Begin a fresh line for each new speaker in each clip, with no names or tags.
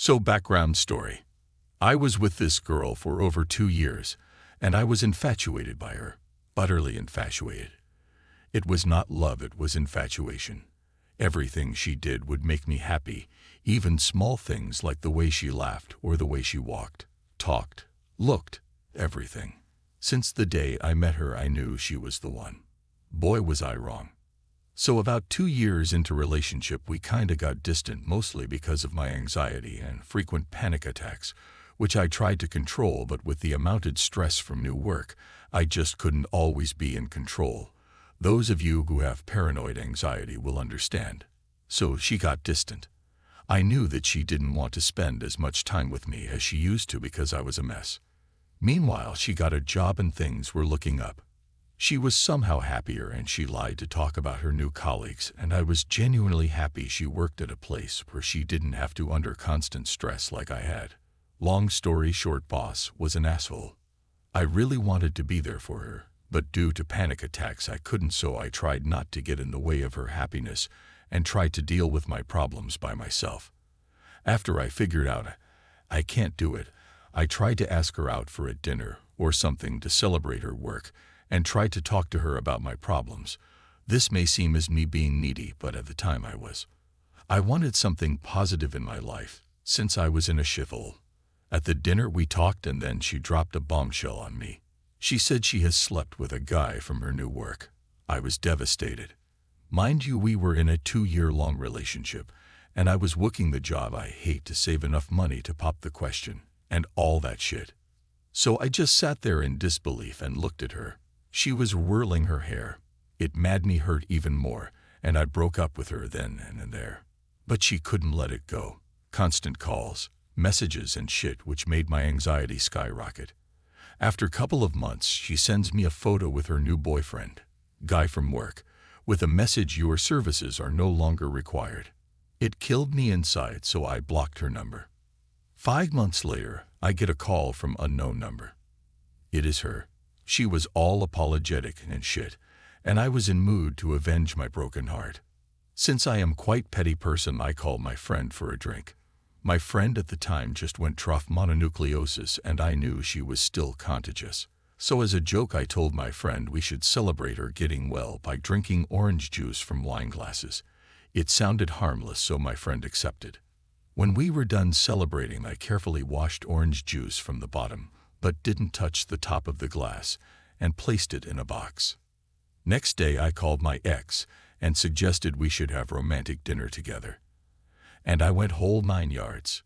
So background story. I was with this girl for over 2 years, and I was infatuated by her, utterly infatuated. It was not love, it was infatuation. Everything she did would make me happy, even small things like the way she laughed or the way she walked, talked, looked, everything. Since the day I met her, I knew she was the one. Boy, was I wrong. So about 2 years into relationship, we kinda got distant, mostly because of my anxiety and frequent panic attacks, which I tried to control, but with the amounted stress from new work, I just couldn't always be in control. Those of you who have paranoid anxiety will understand. So she got distant. I knew that she didn't want to spend as much time with me as she used to because I was a mess. Meanwhile, she got a job and things were looking up. She was somehow happier, and she lied to talk about her new colleagues, and I was genuinely happy she worked at a place where she didn't have to under constant stress like I had. Long story short, boss was an asshole. I really wanted to be there for her, but due to panic attacks I couldn't, so I tried not to get in the way of her happiness and tried to deal with my problems by myself. After I figured out I can't do it, I tried to ask her out for a dinner or something to celebrate her work and tried to talk to her about my problems. This may seem as me being needy, but at the time I was. I wanted something positive in my life, since I was in a shithole. At the dinner we talked, and then she dropped a bombshell on me. She said she has slept with a guy from her new work. I was devastated. Mind you, we were in a 2-year-long relationship, and I was working the job I hate to save enough money to pop the question, and all that shit. So I just sat there in disbelief and looked at her. She was whirling her hair. It made me hurt even more, and I broke up with her then and there. But she couldn't let it go. Constant calls, messages and shit, which made my anxiety skyrocket. After a couple of months, she sends me a photo with her new boyfriend, guy from work, with a message, "Your services are no longer required." It killed me inside, so I blocked her number. 5 months later, I get a call from unknown number. It is her. She was all apologetic and shit, and I was in mood to avenge my broken heart. Since I am quite petty person, I called my friend for a drink. My friend at the time just went through mononucleosis, and I knew she was still contagious. So as a joke, I told my friend we should celebrate her getting well by drinking orange juice from wine glasses. It sounded harmless, so my friend accepted. When we were done celebrating, I carefully washed orange juice from the bottom, but didn't touch the top of the glass, and placed it in a box. Next day I called my ex and suggested we should have romantic dinner together. And I went whole 9 yards.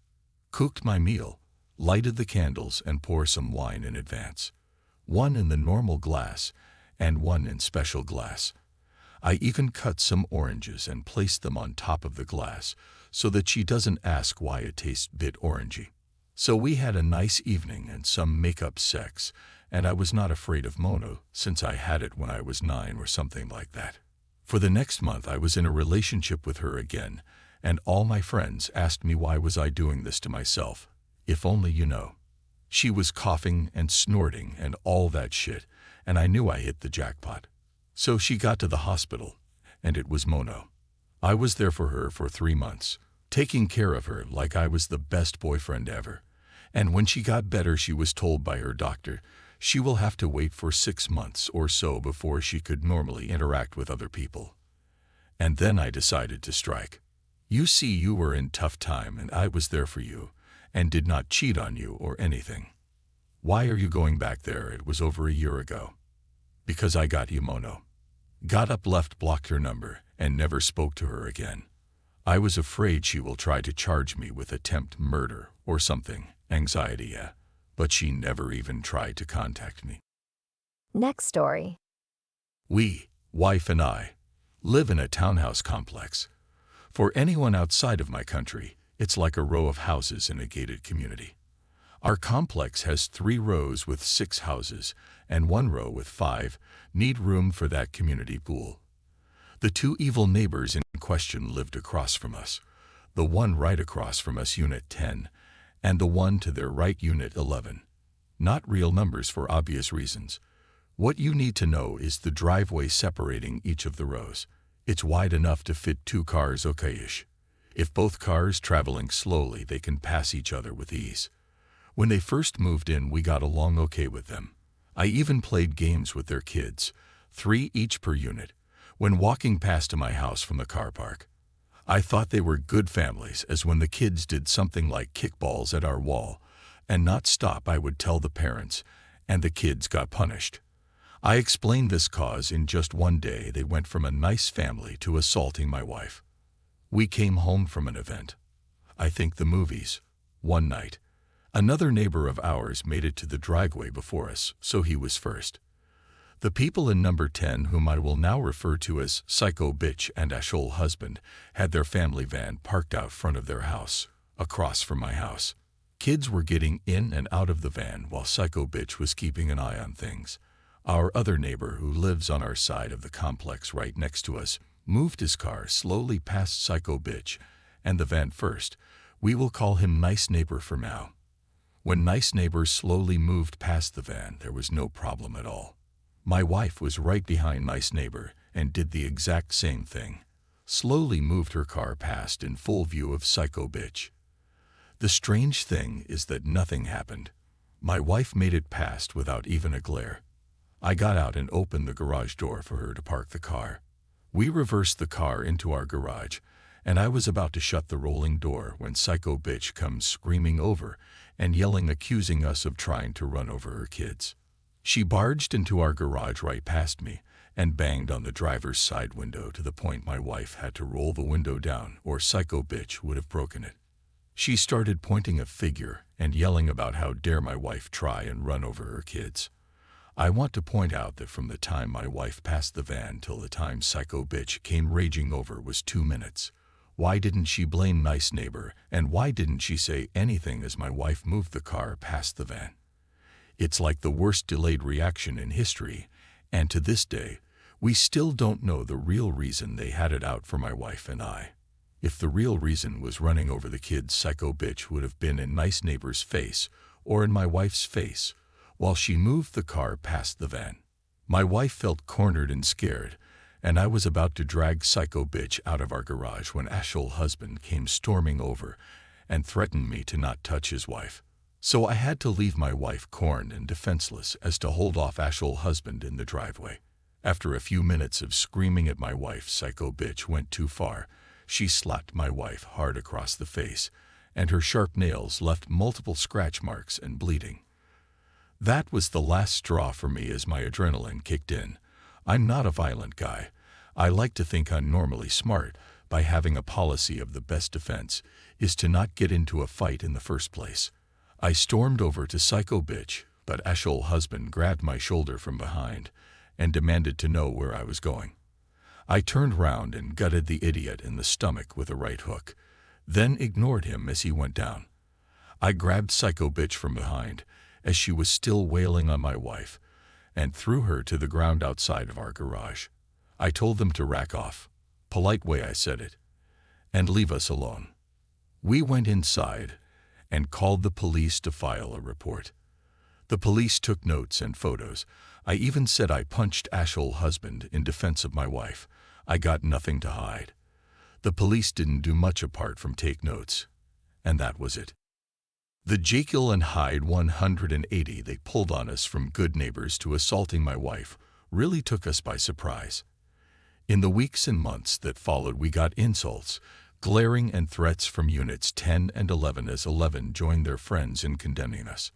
Cooked my meal, lighted the candles, and poured some wine in advance. One in the normal glass, and one in special glass. I even cut some oranges and placed them on top of the glass, so that she doesn't ask why it tastes a bit orangey. So we had a nice evening and some make-up sex, and I was not afraid of mono, since I had it when I was 9 or something like that. For the next month I was in a relationship with her again, and all my friends asked me why was I doing this to myself. If only you know. She was coughing and snorting and all that shit, and I knew I hit the jackpot. So she got to the hospital, and it was mono. I was there for her for 3 months, taking care of her like I was the best boyfriend ever. And when she got better, she was told by her doctor she will have to wait for 6 months or so before she could normally interact with other people. And then I decided to strike. You see, you were in tough time, and I was there for you, and did not cheat on you or anything. Why are you going back there? It was over a year ago. Because I got you mono. Got up, left, blocked her number, and never spoke to her again. I was afraid she will try to charge me with attempt murder or something. Anxiety, yeah. But she never even tried to contact me.
Next story.
We, wife and I, live in a townhouse complex. For anyone outside of my country, it's like a row of houses in a gated community. Our complex has 3 rows with 6 houses, and 1 row with 5, need room for that community pool. The 2 evil neighbors in question lived across from us. The one right across from us, Unit 10, and the one to their right, Unit 11. Not real numbers for obvious reasons. What you need to know is the driveway separating each of the rows. It's wide enough to fit 2 cars, okay-ish. If both cars traveling slowly, they can pass each other with ease. When they first moved in, we got along okay with them. I even played games with their kids, 3 each per unit, when walking past to my house from the car park. I thought they were good families, as when the kids did something like kickballs at our wall and not stop, I would tell the parents, and the kids got punished. I explained this cause in just one day. They went from a nice family to assaulting my wife. We came home from an event, I think the movies, one night. Another neighbor of ours made it to the driveway before us, so he was first. The people in number 10, whom I will now refer to as Psycho Bitch and Ashole Husband, had their family van parked out front of their house, across from my house. Kids were getting in and out of the van while Psycho Bitch was keeping an eye on things. Our other neighbor, who lives on our side of the complex right next to us, moved his car slowly past Psycho Bitch and the van first. We will call him Nice Neighbor for now. When Nice Neighbor slowly moved past the van, there was no problem at all. My wife was right behind Nice Neighbor and did the exact same thing. Slowly moved her car past in full view of Psycho Bitch. The strange thing is that nothing happened. My wife made it past without even a glare. I got out and opened the garage door for her to park the car. We reversed the car into our garage, and I was about to shut the rolling door when Psycho Bitch comes screaming over and yelling, accusing us of trying to run over her kids. She barged into our garage right past me and banged on the driver's side window to the point my wife had to roll the window down, or Psycho Bitch would have broken it. She started pointing a finger and yelling about how dare my wife try and run over her kids. I want to point out that from the time my wife passed the van till the time Psycho Bitch came raging over was 2 minutes. Why didn't she blame Nice Neighbor, and why didn't she say anything as my wife moved the car past the van? It's like the worst delayed reaction in history, and to this day, we still don't know the real reason they had it out for my wife and I. If the real reason was running over the kids, Psycho Bitch would have been in Nice Neighbor's face or in my wife's face while she moved the car past the van. My wife felt cornered and scared, and I was about to drag Psycho Bitch out of our garage when Ashole Husband came storming over and threatened me to not touch his wife. So I had to leave my wife cornered and defenseless as to hold off Ashole Husband in the driveway. After a few minutes of screaming at my wife, Psycho Bitch went too far. She slapped my wife hard across the face, and her sharp nails left multiple scratch marks and bleeding. That was the last straw for me as my adrenaline kicked in. I'm not a violent guy. I like to think I'm normally smart by having a policy of the best defense is to not get into a fight in the first place. I stormed over to Psycho Bitch, but Ashole Husband grabbed my shoulder from behind and demanded to know where I was going. I turned round and gutted the idiot in the stomach with a right hook, then ignored him as he went down. I grabbed Psycho Bitch from behind as she was still wailing on my wife and threw her to the ground outside of our garage. I told them to rack off, polite way I said it, and leave us alone. We went inside and called the police to file a report. The police took notes and photos. I even said I punched Ashole Husband in defense of my wife. I got nothing to hide. The police didn't do much apart from take notes, and that was it. The Jekyll and Hyde 180 they pulled on us from good neighbors to assaulting my wife really took us by surprise. In the weeks and months that followed, we got insults, glaring and threats from units 10 and 11 as 11 joined their friends in condemning us.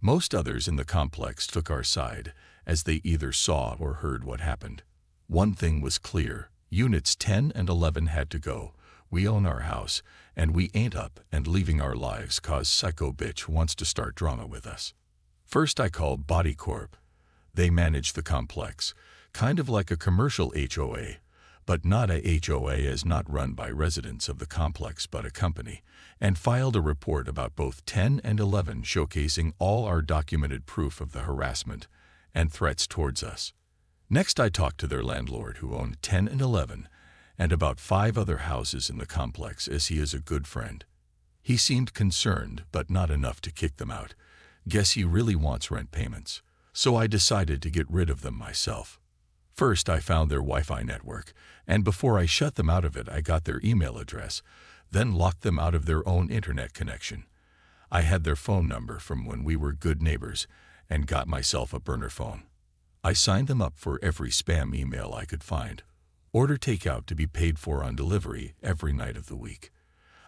Most others in the complex took our side as they either saw or heard what happened. One thing was clear, units 10 and 11 had to go. We own our house, and we ain't up and leaving our lives cause Psycho Bitch wants to start drama with us. First I called Body Corp. They manage the complex, kind of like a commercial HOA, but not a HOA as not run by residents of the complex but a company, and filed a report about both 10 and 11 showcasing all our documented proof of the harassment and threats towards us. Next I talked to their landlord who owned 10 and 11 and about 5 other houses in the complex as he is a good friend. He seemed concerned but not enough to kick them out. Guess he really wants rent payments. So I decided to get rid of them myself. First I found their Wi-Fi network, and before I shut them out of it I got their email address. then locked them out of their own internet connection. I had their phone number from when we were good neighbors and got myself a burner phone. I signed them up for every spam email I could find. Order takeout to be paid for on delivery every night of the week.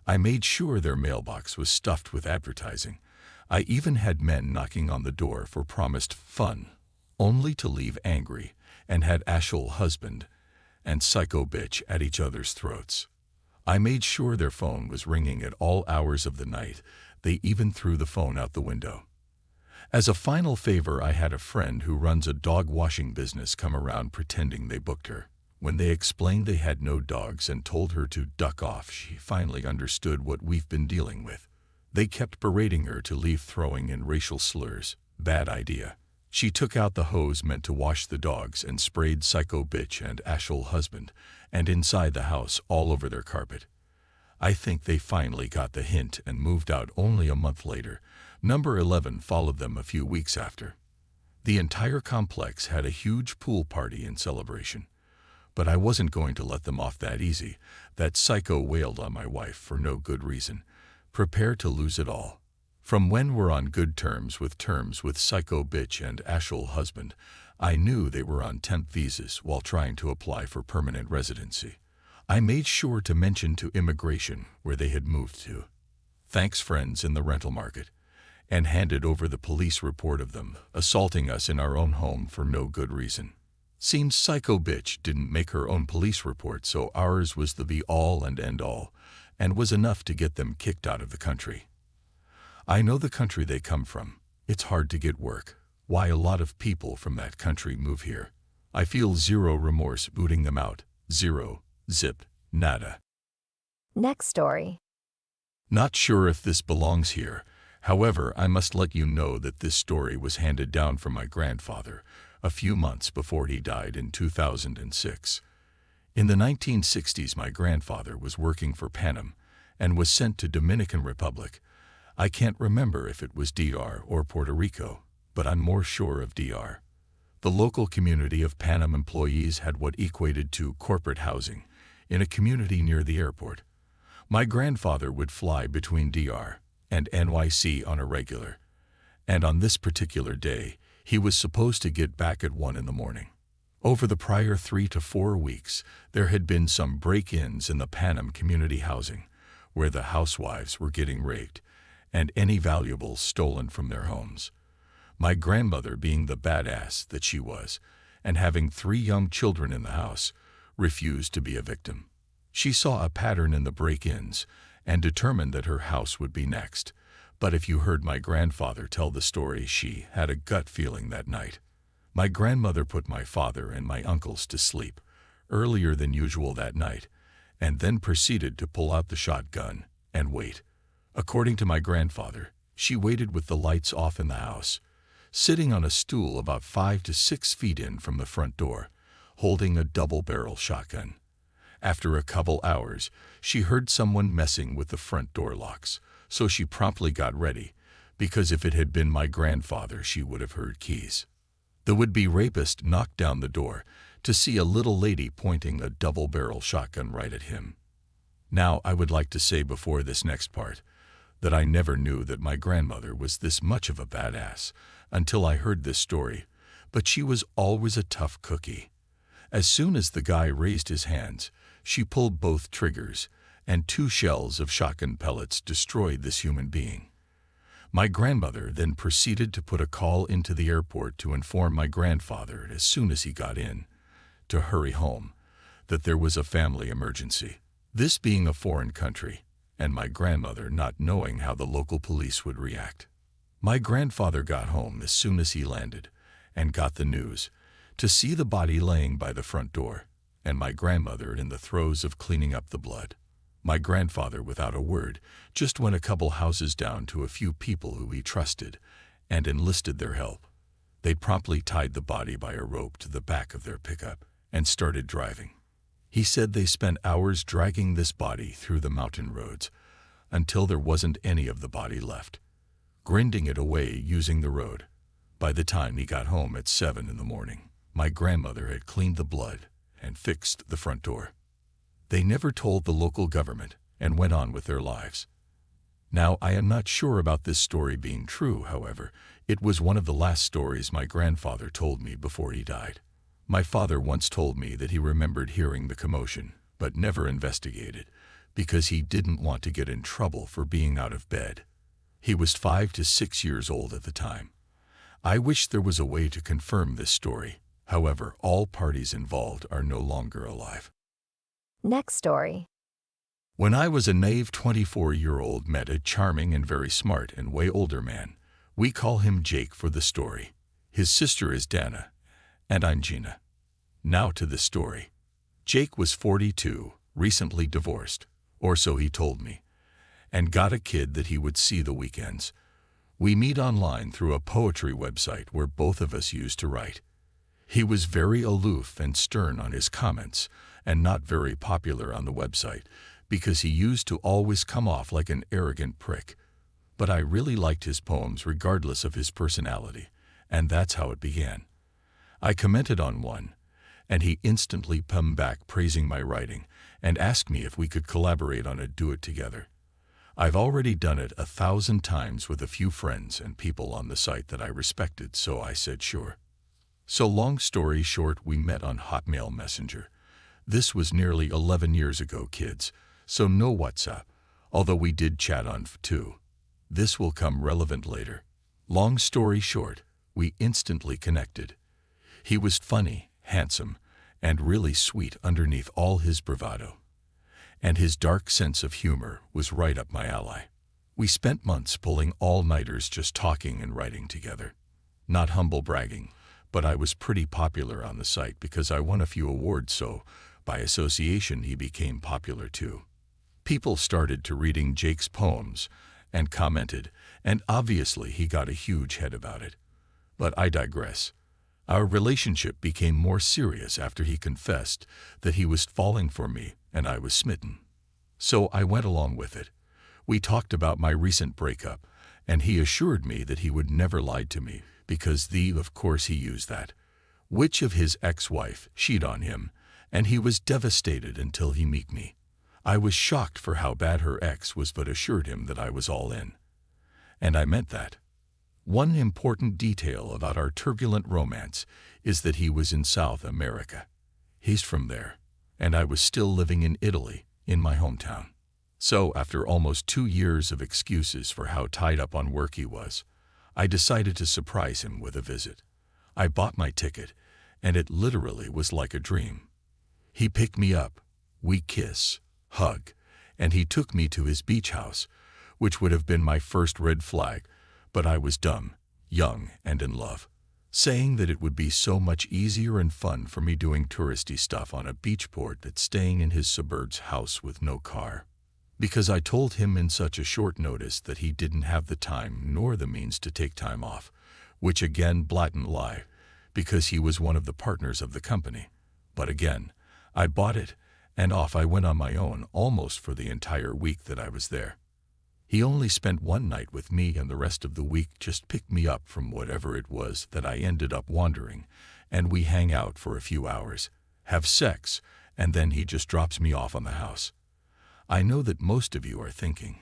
I made sure their mailbox was stuffed with advertising. I even had men knocking on the door for promised fun, only to leave angry, and had actual husband and psycho bitch at each other's throats. I made sure their phone was ringing at all hours of the night. They even threw the phone out the window. As a final favor, I had a friend who runs a dog washing business come around pretending they booked her. When they explained they had no dogs and told her to duck off, she finally understood what we've been dealing with. They kept berating her to leave, throwing in racial slurs. Bad idea. She took out the hose meant to wash the dogs and sprayed psycho bitch and actual husband, and inside the house all over their carpet. I think they finally got the hint and moved out only a month later. Number 11 followed them a few weeks after. The entire complex had a huge pool party in celebration. But I wasn't going to let them off that easy. That psycho wailed on my wife for no good reason. Prepare to lose it all. From when we're on good terms with psycho bitch and actual husband, I knew they were on temp visas while trying to apply for permanent residency. I made sure to mention to immigration where they had moved to. Thanks friends in the rental market. And handed over the police report of them assaulting us in our own home for no good reason. Seems psycho bitch didn't make her own police report, so ours was the be-all and end-all, and was enough to get them kicked out of the country. I know the country they come from. It's hard to get work. Why a lot of people from that country move here. I feel zero remorse booting them out. Zero. Zip. Nada.
Next story.
Not sure if this belongs here. However, I must let you know that this story was handed down from my grandfather a few months before he died in 2006. In the 1960s, my grandfather was working for Panam and was sent to Dominican Republic. I can't remember if it was DR or Puerto Rico, but I'm more sure of DR. The local community of Panam employees had what equated to corporate housing in a community near the airport. My grandfather would fly between DR and NYC on a regular, and on this particular day, he was supposed to get back at 1 in the morning. Over the prior 3 to 4 weeks, there had been some break-ins in the Panam community housing, where the housewives were getting raped, and any valuables stolen from their homes. My grandmother, being the badass that she was, and having 3 young children in the house, refused to be a victim. She saw a pattern in the break-ins, and determined that her house would be next. But if you heard my grandfather tell the story, she had a gut feeling that night. My grandmother put my father and my uncles to sleep earlier than usual that night, and then proceeded to pull out the shotgun and wait. According to my grandfather, she waited with the lights off in the house, sitting on a stool about 5 to 6 feet in from the front door, holding a double-barrel shotgun. After a couple hours, she heard someone messing with the front door locks, so she promptly got ready, because if it had been my grandfather, she would have heard keys. The would-be rapist knocked down the door to see a little lady pointing a double-barrel shotgun right at him. Now, I would like to say before this next part that I never knew that my grandmother was this much of a badass until I heard this story, but she was always a tough cookie. As soon as the guy raised his hands, she pulled both triggers, and 2 shells of shotgun pellets destroyed this human being. My grandmother then proceeded to put a call into the airport to inform my grandfather as soon as he got in, to hurry home, that there was a family emergency. This being a foreign country, and my grandmother not knowing how the local police would react. My grandfather got home as soon as he landed, and got the news, to see the body laying by the front door, and my grandmother in the throes of cleaning up the blood. My grandfather, without a word, just went a couple houses down to a few people who he trusted and enlisted their help. They promptly tied the body by a rope to the back of their pickup and started driving. He said they spent hours dragging this body through the mountain roads until there wasn't any of the body left, grinding it away using the road. By the time he got home at 7 in the morning, my grandmother had cleaned the blood and fixed the front door. They never told the local government, and went on with their lives. Now, I am not sure about this story being true, however. It was one of the last stories my grandfather told me before he died. My father once told me that he remembered hearing the commotion, but never investigated, because he didn't want to get in trouble for being out of bed. He was 5 to 6 years old at the time. I wish there was a way to confirm this story. However, all parties involved are no longer alive.
Next story.
When I was a naive 24-year-old, met a charming and very smart and way older man. We call him Jake for the story. His sister is Dana, and I'm Gina. Now to the story. Jake was 42, recently divorced, or so he told me, and got a kid that he would see the weekends. We meet online through a poetry website where both of us used to write. He was very aloof and stern on his comments, and not very popular on the website, because he used to always come off like an arrogant prick. But I really liked his poems regardless of his personality, and that's how it began. I commented on one, and he instantly pummed back praising my writing and asked me if we could collaborate on a do it together. I've already done it 1,000 times with a few friends and people on the site that I respected, so I said sure. So long story short, we met on Hotmail Messenger. This was nearly 11 years ago, kids, so no WhatsApp, although we did chat on too. This will come relevant later. Long story short, we instantly connected. He was funny, handsome, and really sweet underneath all his bravado. And his dark sense of humor was right up my alley. We spent months pulling all-nighters just talking and writing together. Not humble bragging, but I was pretty popular on the site because I won a few awards, so by association he became popular too. People started to reading Jake's poems and commented, and obviously he got a huge head about it. But I digress. Our relationship became more serious after he confessed that he was falling for me and I was smitten. So I went along with it. We talked about my recent breakup, and he assured me that he would never lie to me because of course he used that. Which of his ex-wife cheated on him, and he was devastated until he met me. I was shocked for how bad her ex was, but assured him that I was all in. And I meant that. One important detail about our turbulent romance is that he was in South America. He's from there, and I was still living in Italy, in my hometown. So after almost 2 years of excuses for how tied up on work he was, I decided to surprise him with a visit. I bought my ticket, and it literally was like a dream. He picked me up, we kiss, hug, and he took me to his beach house, which would have been my first red flag, but I was dumb, young, and in love, saying that it would be so much easier and fun for me doing touristy stuff on a beach port than staying in his suburbs house with no car. Because I told him in such a short notice that he didn't have the time nor the means to take time off, which again blatant lie, because he was one of the partners of the company. But again, I bought it, and off I went on my own almost for the entire week that I was there. He only spent one night with me, and the rest of the week just picked me up from whatever it was that I ended up wandering, and we hang out for a few hours, have sex, and then he just drops me off on the house. I know that most of you are thinking,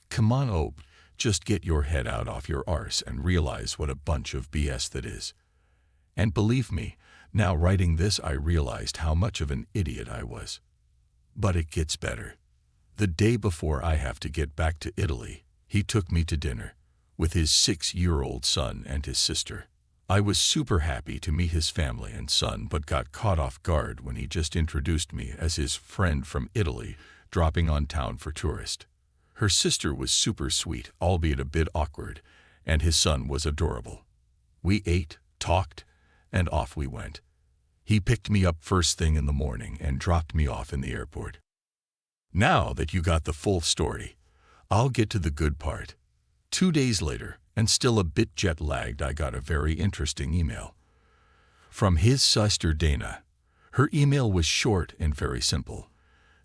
come on, Ope, just get your head out off your arse and realize what a bunch of BS that is. And believe me, now writing this I realized how much of an idiot I was. But it gets better. The day before I have to get back to Italy, he took me to dinner with his 6-year-old son and his sister. I was super happy to meet his family and son, but got caught off guard when he just introduced me as his friend from Italy, dropping on town for tourist. Her sister was super sweet, albeit a bit awkward, and his son was adorable. We ate, talked, and off we went. He picked me up first thing in the morning and dropped me off in the airport. Now that you got the full story, I'll get to the good part. 2 days later, and still a bit jet-lagged, I got a very interesting email from his sister Dana. Her email was short and very simple.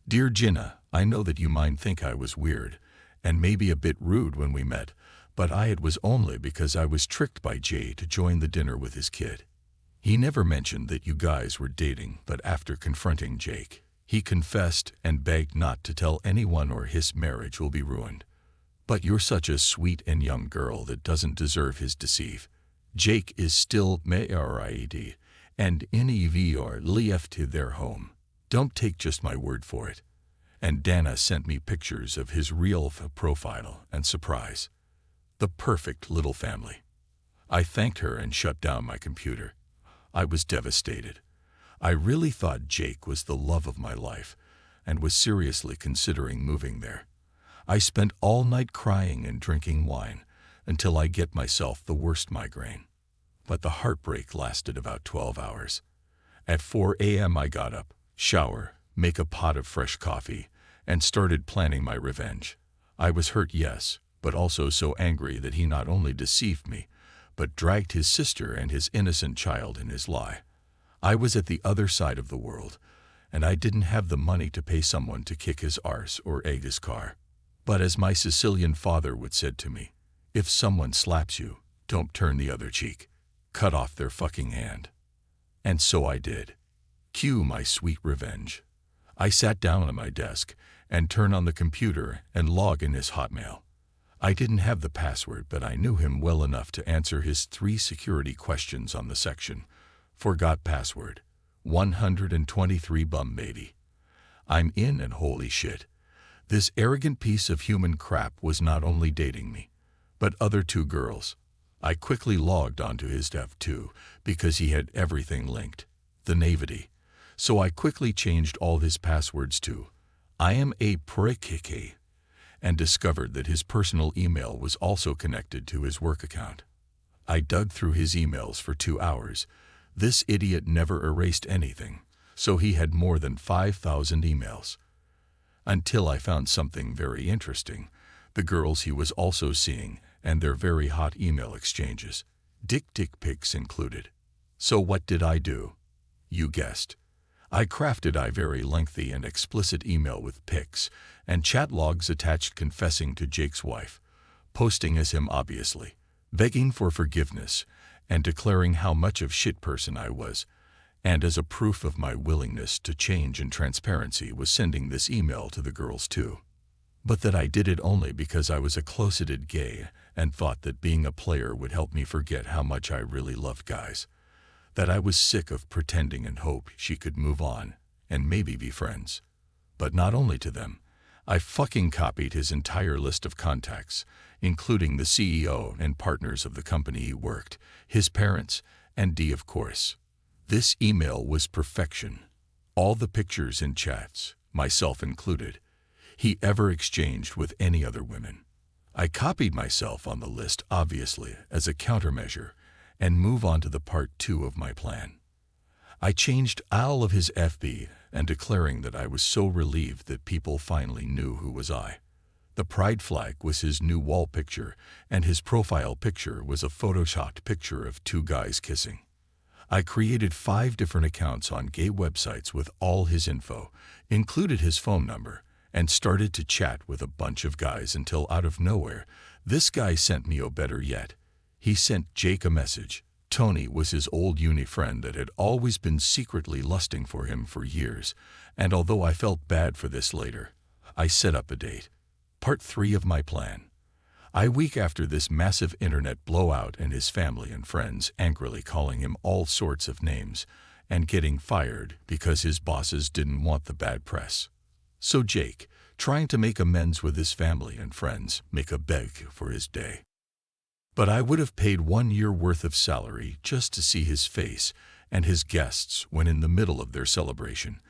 Dear Gina, I know that you might think I was weird and maybe a bit rude when we met, but it was only because I was tricked by Jay to join the dinner with his kid. He never mentioned that you guys were dating, but after confronting Jake, He confessed and begged not to tell anyone or his marriage will be ruined. But you're such a sweet and young girl that doesn't deserve his deceive. Jake is still married, and never left their home. Don't take just my word for it. And Dana sent me pictures of his real profile and surprise. The perfect little family. I thanked her and shut down my computer. I was devastated. I really thought Jake was the love of my life and was seriously considering moving there. I spent all night crying and drinking wine until I get myself the worst migraine. But the heartbreak lasted about 12 hours. At 4 a.m. I got up, shower, make a pot of fresh coffee, and started planning my revenge. I was hurt, yes, but also so angry that he not only deceived me, but dragged his sister and his innocent child in his lie. I was at the other side of the world, and I didn't have the money to pay someone to kick his arse or egg his car. But as my Sicilian father would said to me, if someone slaps you, don't turn the other cheek. Cut off their fucking hand. And so I did. Cue my sweet revenge. I sat down at my desk and turned on the computer and logged in his Hotmail. I didn't have the password, but I knew him well enough to answer his 3 security questions on the section. Forgot password. 123 bum baby. I'm in, and holy shit. This arrogant piece of human crap was not only dating me, but other 2 girls. I quickly logged onto his dev too, because he had everything linked. The naivety. So I quickly changed all his passwords to I am a prick, and discovered that his personal email was also connected to his work account. I dug through his emails for 2 hours. This idiot never erased anything, so he had more than 5,000 emails. Until I found something very interesting. The girls he was also seeing and their very hot email exchanges. Dick pics included. So what did I do? You guessed. I crafted a very lengthy and explicit email with pics and chat logs attached confessing to Jake's wife, posting as him obviously, begging for forgiveness, and declaring how much of shit person I was, and as a proof of my willingness to change and transparency was sending this email to the girls too. But that I did it only because I was a closeted gay and thought that being a player would help me forget how much I really loved guys. That I was sick of pretending and hope she could move on and maybe be friends. But not only to them, I fucking copied his entire list of contacts, including the CEO and partners of the company he worked, his parents, and D of course. This email was perfection. All the pictures and chats, myself included, he ever exchanged with any other women. I copied myself on the list, obviously, as a countermeasure, and move on to the part 2 of my plan. I changed all of his FB and declaring that I was so relieved that people finally knew who was I. The pride flag was his new wall picture, and his profile picture was a photoshopped picture of 2 guys kissing. I created 5 different accounts on gay websites with all his info, included his phone number, and started to chat with a bunch of guys until out of nowhere, this guy sent me, better yet, he sent Jake a message. Tony was his old uni friend that had always been secretly lusting for him for years, and although I felt bad for this later, I set up a date. Part 3 of my plan. A week after this massive internet blowout and his family and friends angrily calling him all sorts of names and getting fired because his bosses didn't want the bad press. So Jake, trying to make amends with his family and friends, make a beg for his day. But I would have paid 1 year worth of salary just to see his face and his guests when in the middle of their celebration,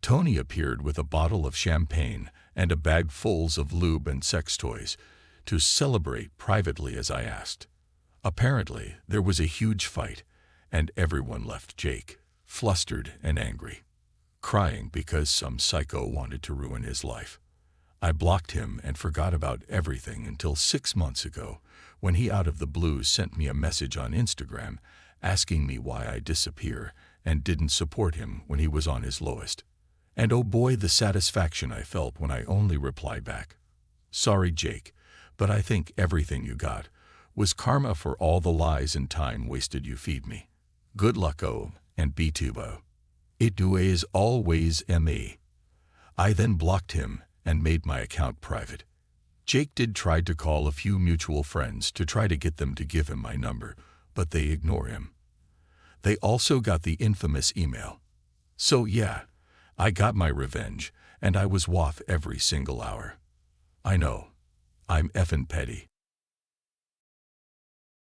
Tony appeared with a bottle of champagne and a bag full of lube and sex toys to celebrate privately as I asked. Apparently, there was a huge fight, and everyone left Jake, flustered and angry, crying because some psycho wanted to ruin his life. I blocked him and forgot about everything until 6 months ago, when he out of the blue sent me a message on Instagram asking me why I disappear and didn't support him when he was on his lowest. And oh boy, the satisfaction I felt when I only replied back, "Sorry, Jake, but I think everything you got was karma for all the lies and time wasted you feed me. Good luck, and be tubo. It do is always me." I then blocked him and made my account private. Jake did try to call a few mutual friends to try to get them to give him my number, but they ignore him. They also got the infamous email. So yeah, I got my revenge, and I was WAF every single hour. I know, I'm effing petty.